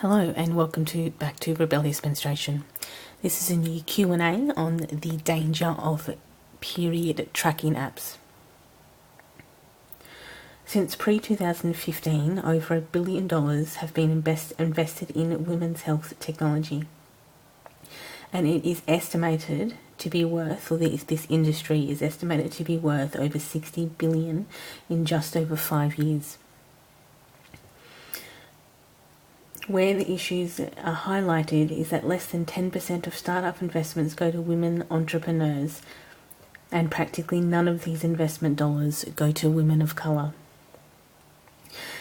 Hello and welcome back to Rebellious Menstruation. This is a new Q&A on the danger of period tracking apps. Since pre-2015, over $1 billion have been invested in women's health technology. And it is estimated to be worth, or this industry is estimated to be worth over $60 billion in just over 5 years. Where the issues are highlighted is that less than 10% of startup investments go to women entrepreneurs, and practically none of these investment dollars go to women of colour.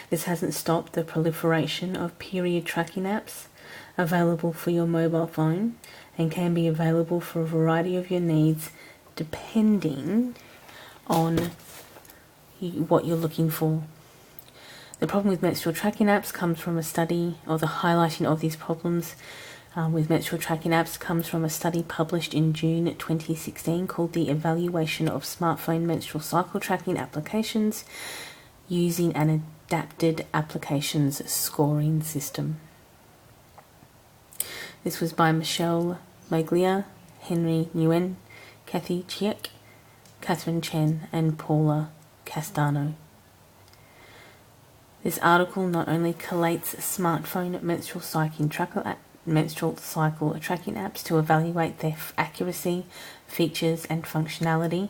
This hasn't stopped the proliferation of period tracking apps available for your mobile phone and can be available for a variety of your needs depending on what you're looking for. The problem with menstrual tracking apps comes from a study, or the highlighting of these problems with menstrual tracking apps comes from a study published in June 2016 called The Evaluation of Smartphone Menstrual Cycle Tracking Applications Using an Adapted Applications Scoring System. This was by Michelle Maglia, Henry Nguyen, Kathy Chiek, Catherine Chen, and Paula Castano. This article not only collates smartphone menstrual cycle tracking apps to evaluate their accuracy, features and functionality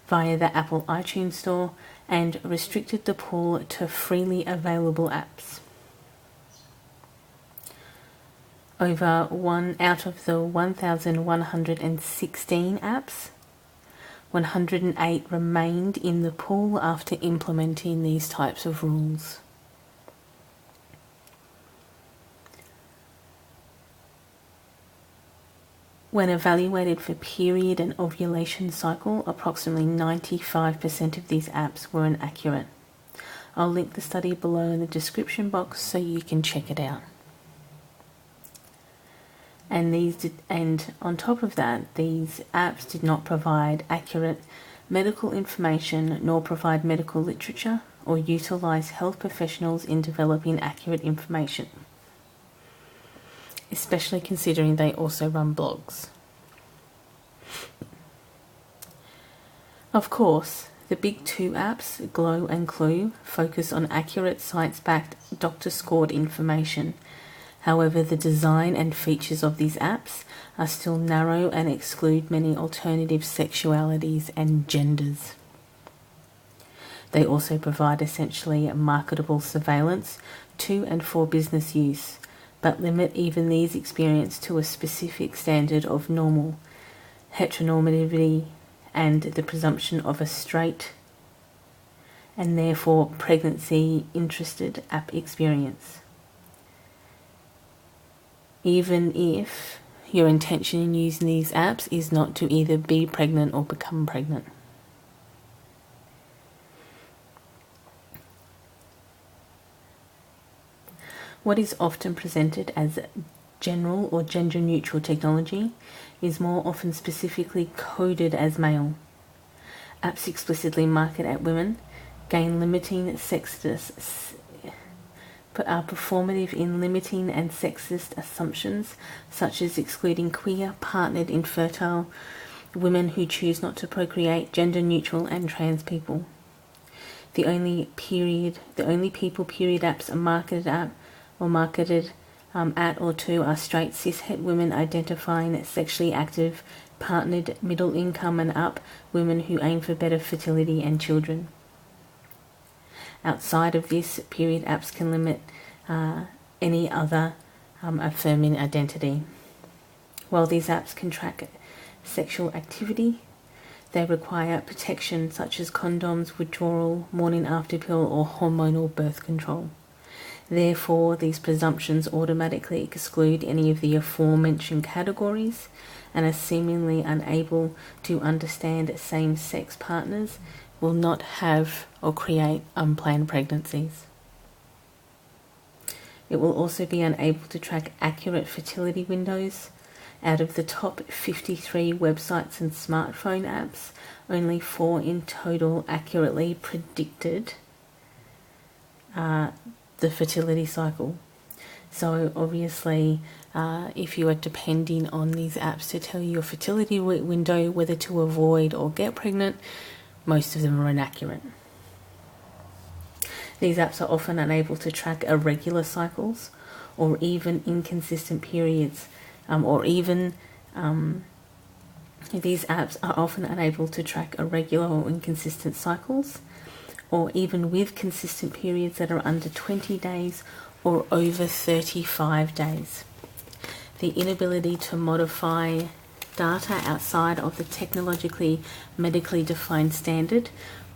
via the Apple iTunes Store and restricted the pool to freely available apps. Out of the 1,116 apps, 108 remained in the pool after implementing these types of rules. When evaluated for period and ovulation cycle, approximately 95% of these apps were inaccurate. I'll link the study below in the description box so you can check it out. And on top of that, these apps did not provide accurate medical information nor provide medical literature or utilize health professionals in developing accurate information, especially considering they also run blogs. Of course, the big two apps, Glow and Clue, focus on accurate science-backed doctor-scored information. However, the design and features of these apps are still narrow and exclude many alternative sexualities and genders. They also provide essentially marketable surveillance to and for business use, but limit even these experiences to a specific standard of normal, heteronormativity, and the presumption of a straight and therefore pregnancy-interested app experience. Even if your intention in using these apps is not to either be pregnant or become pregnant. What is often presented as general or gender-neutral technology is more often specifically coded as male. Apps explicitly market at women, gain limiting sexist, but are performative in limiting and sexist assumptions, such as excluding queer, partnered, infertile women who choose not to procreate, gender-neutral, and trans people. The only people period apps are marketed at or to are straight cishet women identifying sexually active, partnered, middle income and up women who aim for better fertility and children. Outside of this, period apps can limit any other affirming identity. While these apps can track sexual activity, they require protection such as condoms, withdrawal, morning after pill or hormonal birth control. Therefore, these presumptions automatically exclude any of the aforementioned categories and are seemingly unable to understand same-sex partners will not have or create unplanned pregnancies. It will also be unable to track accurate fertility windows. Out of the top 53 websites and smartphone apps, only 4 in total accurately predicted the fertility cycle. So obviously, if you are depending on these apps to tell you your fertility window, whether to avoid or get pregnant, most of them are inaccurate. These apps are often unable to track irregular cycles or even inconsistent periods, these apps are often unable to track irregular or inconsistent cycles, or even with consistent periods that are under 20 days or over 35 days. The inability to modify data outside of the technologically, medically defined standard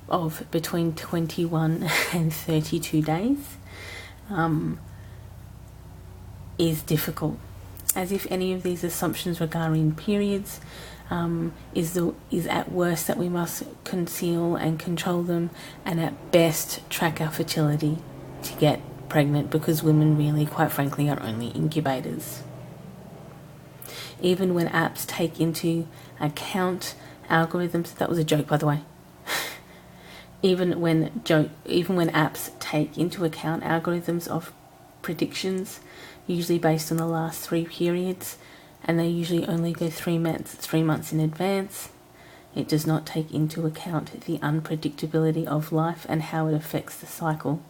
of between 21 and 32 days is difficult, as if any of these assumptions regarding periods is at worst that we must conceal and control them, and at best track our fertility to get pregnant, because women really, quite frankly, are only incubators. Even when apps take into account algorithms, that was a joke, by the way. Even when apps take into account algorithms of predictions, usually based on the last 3 periods, and they usually only go 3 months in advance, it does not take into account the unpredictability of life and how it affects the cycle,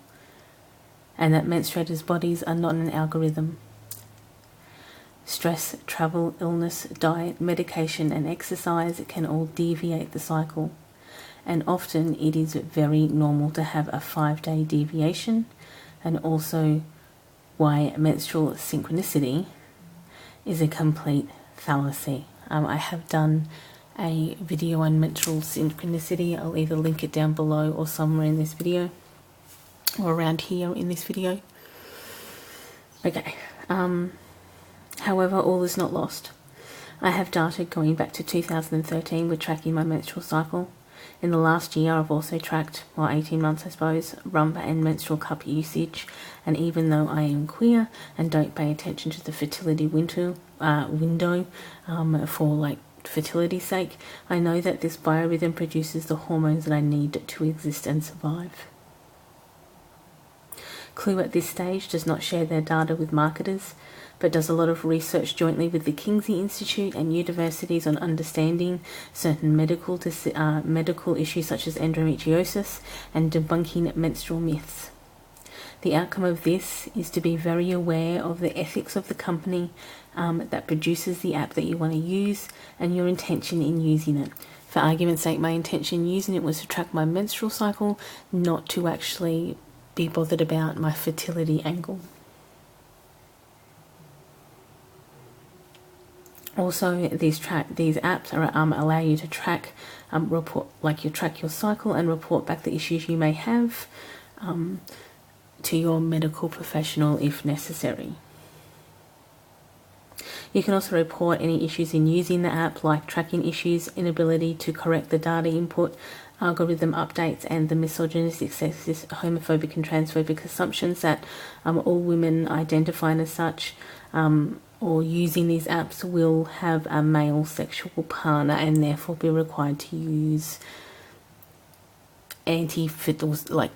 and that menstruators' bodies are not an algorithm. Stress, travel, illness, diet, medication, and exercise can all deviate the cycle, and often it is very normal to have a 5-day deviation, and also why menstrual synchronicity is a complete fallacy. I have done a video on menstrual synchronicity. I'll either link it down below or somewhere in this video, or around here in this video. Okay, however, all is not lost. I have data going back to 2013 with tracking my menstrual cycle. In the last year, I've also tracked, 18 months I suppose, rump and menstrual cup usage, and even though I am queer and don't pay attention to the fertility window for fertility's sake, I know that this biorhythm produces the hormones that I need to exist and survive. Clue at this stage does not share their data with marketers, but does a lot of research jointly with the Kingsley Institute and universities on understanding certain medical issues such as endometriosis and debunking menstrual myths. The outcome of this is to be very aware of the ethics of the company that produces the app that you want to use, and your intention in using it. For argument's sake, my intention in using it was to track my menstrual cycle, not to actually be bothered about my fertility angle. Also, these apps allow you to track track your cycle and report back the issues you may have to your medical professional if necessary. You can also report any issues in using the app, like tracking issues, inability to correct the data input, algorithm updates, and the misogynistic, sexist, homophobic and transphobic assumptions that all women identifying as such or using these apps will have a male sexual partner and therefore be required to use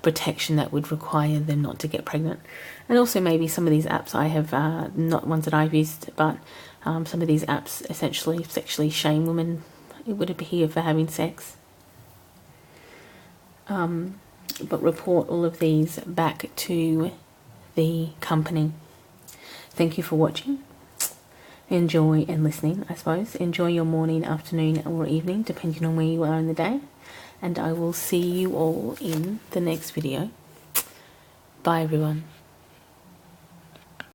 protection that would require them not to get pregnant. And also maybe some of these apps I have, not ones that I've used, but some of these apps essentially sexually shame women, it would appear, for having sex. But report all of these back to the company. Thank you for watching. Enjoy and listening, I suppose. Enjoy your morning, afternoon, or evening, depending on where you are in the day. And I will see you all in the next video. Bye, everyone.